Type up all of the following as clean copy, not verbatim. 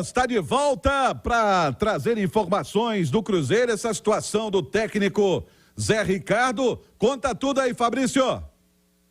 Está de volta para trazer informações do Cruzeiro, essa situação do técnico Zé Ricardo. Conta tudo aí, Fabrício.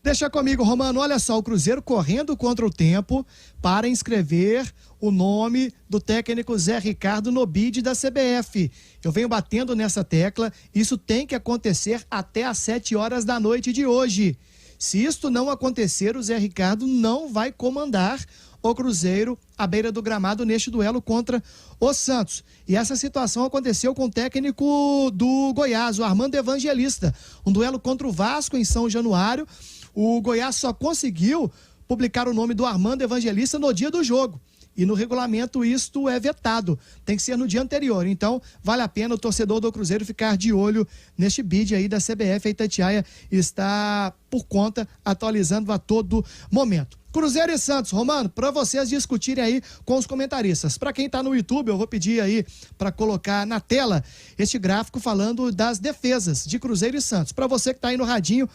Deixa comigo, Romano. Olha só, o Cruzeiro correndo contra o tempo para inscrever o nome do técnico Zé Ricardo no bid da CBF. Eu venho batendo nessa tecla, isso tem que acontecer até às 7 horas da noite de hoje. Se isto não acontecer, o Zé Ricardo não vai comandar o Cruzeiro à beira do gramado neste duelo contra o Santos. E essa situação aconteceu com o técnico do Goiás, o Armando Evangelista. Um duelo contra o Vasco em São Januário. O Goiás só conseguiu publicar o nome do Armando Evangelista no dia do jogo. E no regulamento isto é vetado, tem que ser no dia anterior. Então, vale a pena o torcedor do Cruzeiro ficar de olho neste bid aí da CBF. A Itatiaia está por conta, atualizando a todo momento. Cruzeiro e Santos, Romano, para vocês discutirem aí com os comentaristas. Para quem está no YouTube, eu vou pedir aí para colocar na tela este gráfico falando das defesas de Cruzeiro e Santos. Para você que está aí no radinho,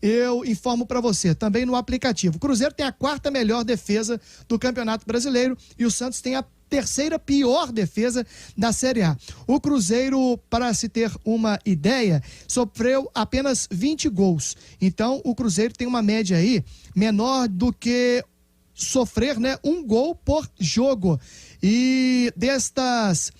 eu informo para você, também no aplicativo. O Cruzeiro tem a 4ª melhor defesa do Campeonato Brasileiro e o Santos tem a 3ª pior defesa da Série A. O Cruzeiro, para se ter uma ideia, sofreu apenas 20 gols. Então, o Cruzeiro tem uma média aí menor do que sofrer, né, um gol por jogo. E destas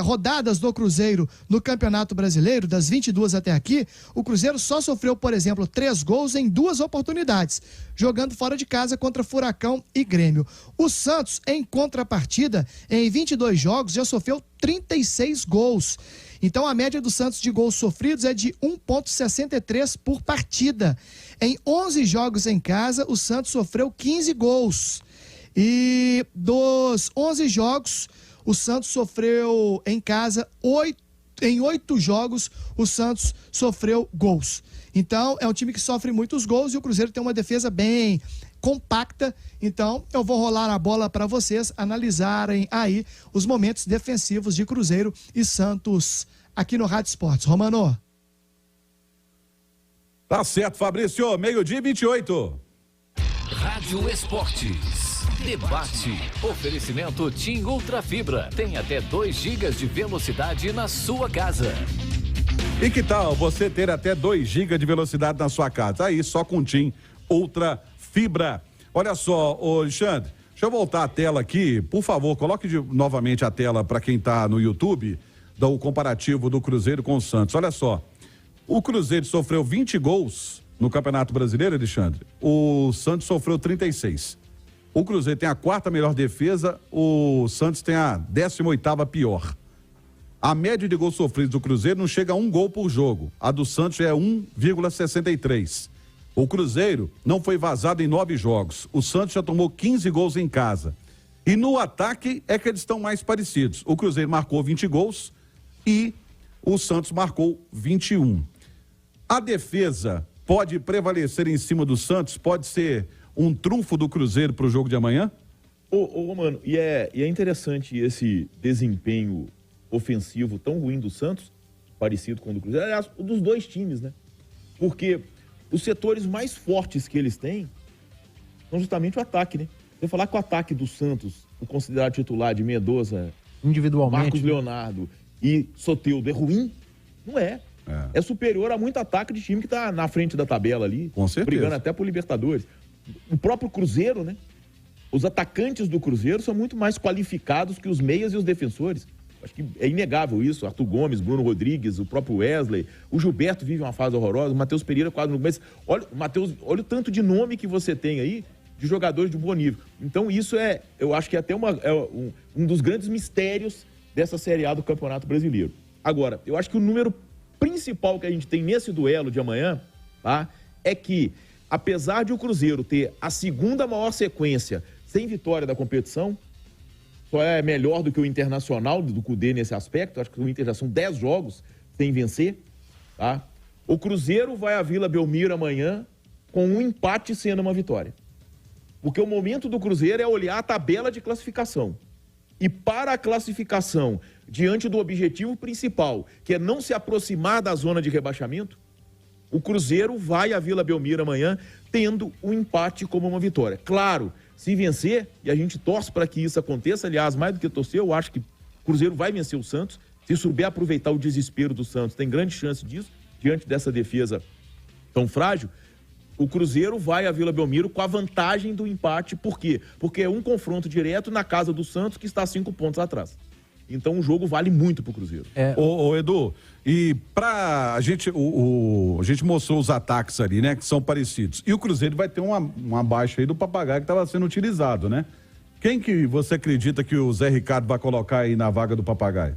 rodadas do Cruzeiro no Campeonato Brasileiro, das 22 até aqui, o Cruzeiro só sofreu, por exemplo, 3 gols em 2 oportunidades, jogando fora de casa contra Furacão e Grêmio. O Santos, em contrapartida, em 22 jogos, já sofreu 36 gols. Então, a média do Santos de gols sofridos é de 1,63 por partida. Em 11 jogos em casa, o Santos sofreu 15 gols. E dos 11 jogos, o Santos sofreu em casa 8. Em 8 jogos, o Santos sofreu gols. Então, é um time que sofre muitos gols e o Cruzeiro tem uma defesa bem compacta. Então, eu vou rolar a bola para vocês analisarem aí os momentos defensivos de Cruzeiro e Santos aqui no Rádio Esportes. Romano. Tá certo, Fabrício. 12:28. Rádio Esportes. Debate. Oferecimento TIM Ultra Fibra. Tem até 2 GB de velocidade na sua casa. E que tal você ter até 2 GB de velocidade na sua casa? Aí, só com TIM Ultra Fibra. Olha só, ô Alexandre, deixa eu voltar a tela aqui. Por favor, coloque novamente a tela para quem está no YouTube, do comparativo do Cruzeiro com o Santos. Olha só, o Cruzeiro sofreu 20 gols no Campeonato Brasileiro, Alexandre. O Santos sofreu 36. O Cruzeiro tem a 4ª melhor defesa, o Santos tem a 18ª pior. A média de gols sofridos do Cruzeiro não chega a 1 gol por jogo. A do Santos é 1,63. O Cruzeiro não foi vazado em 9 jogos. O Santos já tomou 15 gols em casa. E no ataque é que eles estão mais parecidos. O Cruzeiro marcou 20 gols e o Santos marcou 21. A defesa pode prevalecer em cima do Santos? Pode ser um trunfo do Cruzeiro para o jogo de amanhã? Mano, e é interessante esse desempenho ofensivo tão ruim do Santos, parecido com o do Cruzeiro, aliás, dos 2 times, né? Porque os setores mais fortes que eles têm são justamente o ataque, né? Você falar que o ataque do Santos, o considerado titular de Mendoza, individualmente, Marcos Leonardo e Soteldo, é ruim? Não é. É superior a muito ataque de time que tá na frente da tabela ali. Com certeza. Brigando até por Libertadores. O próprio Cruzeiro, né? Os atacantes do Cruzeiro são muito mais qualificados que os meias e os defensores. Acho que é inegável isso. Arthur Gomes, Bruno Rodrigues, o próprio Wesley, o Gilberto vive uma fase horrorosa, o Matheus Pereira quase no começo. Olha, Matheus, olha o tanto de nome que você tem aí de jogadores de bom nível. Então isso eu acho que é até um dos grandes mistérios dessa Série A do Campeonato Brasileiro. Agora, eu acho que o número principal que a gente tem nesse duelo de amanhã, tá, é que apesar de o Cruzeiro ter a 2ª maior sequência sem vitória da competição, só é melhor do que o Internacional, do Cudê nesse aspecto. Acho que o Inter já são 10 jogos sem vencer, tá? O Cruzeiro vai à Vila Belmiro amanhã com um empate sendo uma vitória. Porque o momento do Cruzeiro é olhar a tabela de classificação. E para a classificação, diante do objetivo principal, que é não se aproximar da zona de rebaixamento, o Cruzeiro vai à Vila Belmiro amanhã tendo um empate como uma vitória. Claro, Se vencer, e a gente torce para que isso aconteça, aliás, mais do que torcer, eu acho que o Cruzeiro vai vencer o Santos. Se souber aproveitar o desespero do Santos, tem grande chance disso, diante dessa defesa tão frágil. O Cruzeiro vai à Vila Belmiro com a vantagem do empate. Por quê? Porque é um confronto direto na casa do Santos, que está 5 pontos atrás. Então o jogo vale muito pro Cruzeiro. Ô, Edu, e a gente mostrou os ataques ali, né, que são parecidos. E o Cruzeiro vai ter uma baixa aí do Papagaio que estava sendo utilizado, né? Quem que você acredita que o Zé Ricardo vai colocar aí na vaga do Papagaio?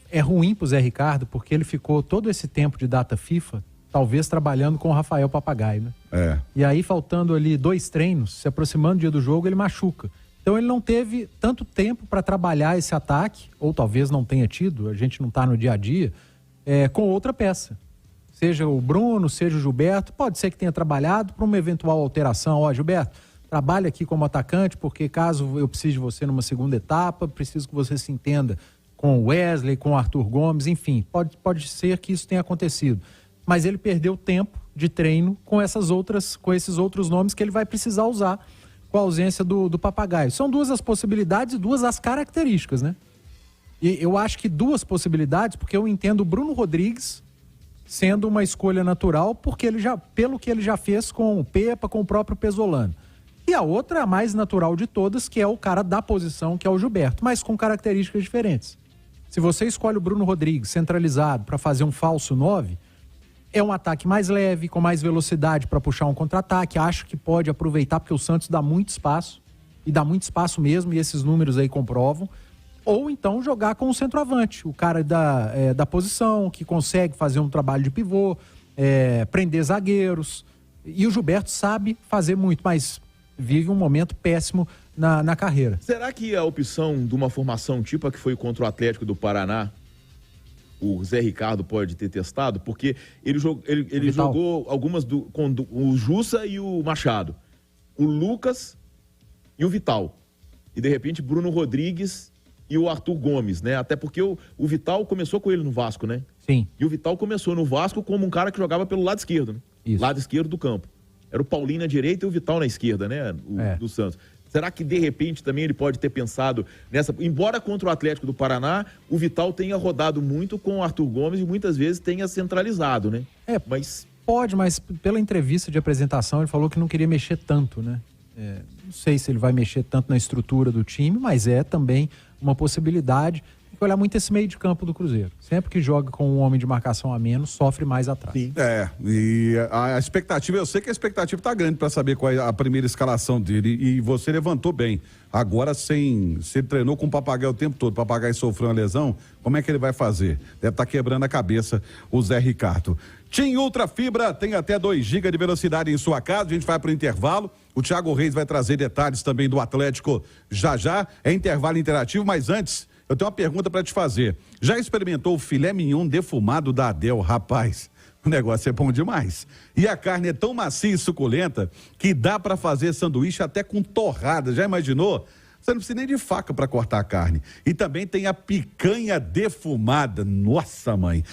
É ruim pro Zé Ricardo porque ele ficou todo esse tempo de data FIFA, talvez trabalhando com o Rafael Papagaio, né? E aí, faltando ali 2 treinos, se aproximando do dia do jogo, ele machuca. Então ele não teve tanto tempo para trabalhar esse ataque, ou talvez não tenha tido, a gente não está no dia a dia, com outra peça. Seja o Bruno, seja o Gilberto, pode ser que tenha trabalhado para uma eventual alteração. Ó, Gilberto, trabalha aqui como atacante, porque caso eu precise de você numa segunda etapa, preciso que você se entenda com o Wesley, com o Arthur Gomes, enfim, pode ser que isso tenha acontecido. Mas ele perdeu tempo de treino com esses outros nomes que ele vai precisar usar com a ausência do Papagaio. São 2 as possibilidades e 2 as características, né? E eu acho que 2 possibilidades, porque eu entendo o Bruno Rodrigues sendo uma escolha natural, porque pelo que ele já fez com o Pepa, com o próprio Pesolano. E a outra, a mais natural de todas, que é o cara da posição, que é o Gilberto, mas com características diferentes. Se você escolhe o Bruno Rodrigues centralizado para fazer um falso 9, é um ataque mais leve, com mais velocidade para puxar um contra-ataque. Acho que pode aproveitar, porque o Santos dá muito espaço, e dá muito espaço mesmo, e esses números aí comprovam. Ou então jogar com o centroavante, o cara da posição, que consegue fazer um trabalho de pivô, prender zagueiros. E o Gilberto sabe fazer muito, mas vive um momento péssimo na carreira. Será que a opção de uma formação tipo a que foi contra o Atlético do Paraná, o Zé Ricardo pode ter testado? Porque ele jogou algumas com o Jussa e o Machado, o Lucas e o Vital. E de repente Bruno Rodrigues e o Arthur Gomes, né? Até porque o Vital começou com ele no Vasco, né? Sim. E o Vital começou no Vasco como um cara que jogava pelo lado esquerdo, né? Isso. Lado esquerdo do campo. Era o Paulinho na direita e o Vital na esquerda, né? Do Santos. Será que, de repente, também ele pode ter pensado nessa... Embora contra o Atlético do Paraná, o Vital tenha rodado muito com o Arthur Gomes e muitas vezes tenha centralizado, né? Mas pela entrevista de apresentação ele falou que não queria mexer tanto, né? Não sei se ele vai mexer tanto na estrutura do time, mas é também uma possibilidade. Tem que olhar muito esse meio de campo do Cruzeiro. Sempre que joga com um homem de marcação a menos, sofre mais atrás. Sim. E a expectativa, eu sei que a expectativa tá grande para saber qual é a primeira escalação dele, e você levantou bem. Agora, se ele treinou com o Papagaio o tempo todo, o Papagaio sofreu uma lesão, como é que ele vai fazer? Deve estar quebrando a cabeça o Zé Ricardo. TIM Ultra Fibra tem até 2 GB de velocidade em sua casa. A gente vai para o intervalo. O Thiago Reis vai trazer detalhes também do Atlético já. É intervalo interativo, mas antes, eu tenho uma pergunta para te fazer. Já experimentou o filé mignon defumado da Adel? Rapaz, o negócio é bom demais. E a carne é tão macia e suculenta que dá para fazer sanduíche até com torrada. Já imaginou? Você não precisa nem de faca para cortar a carne. E também tem a picanha defumada. Nossa, mãe!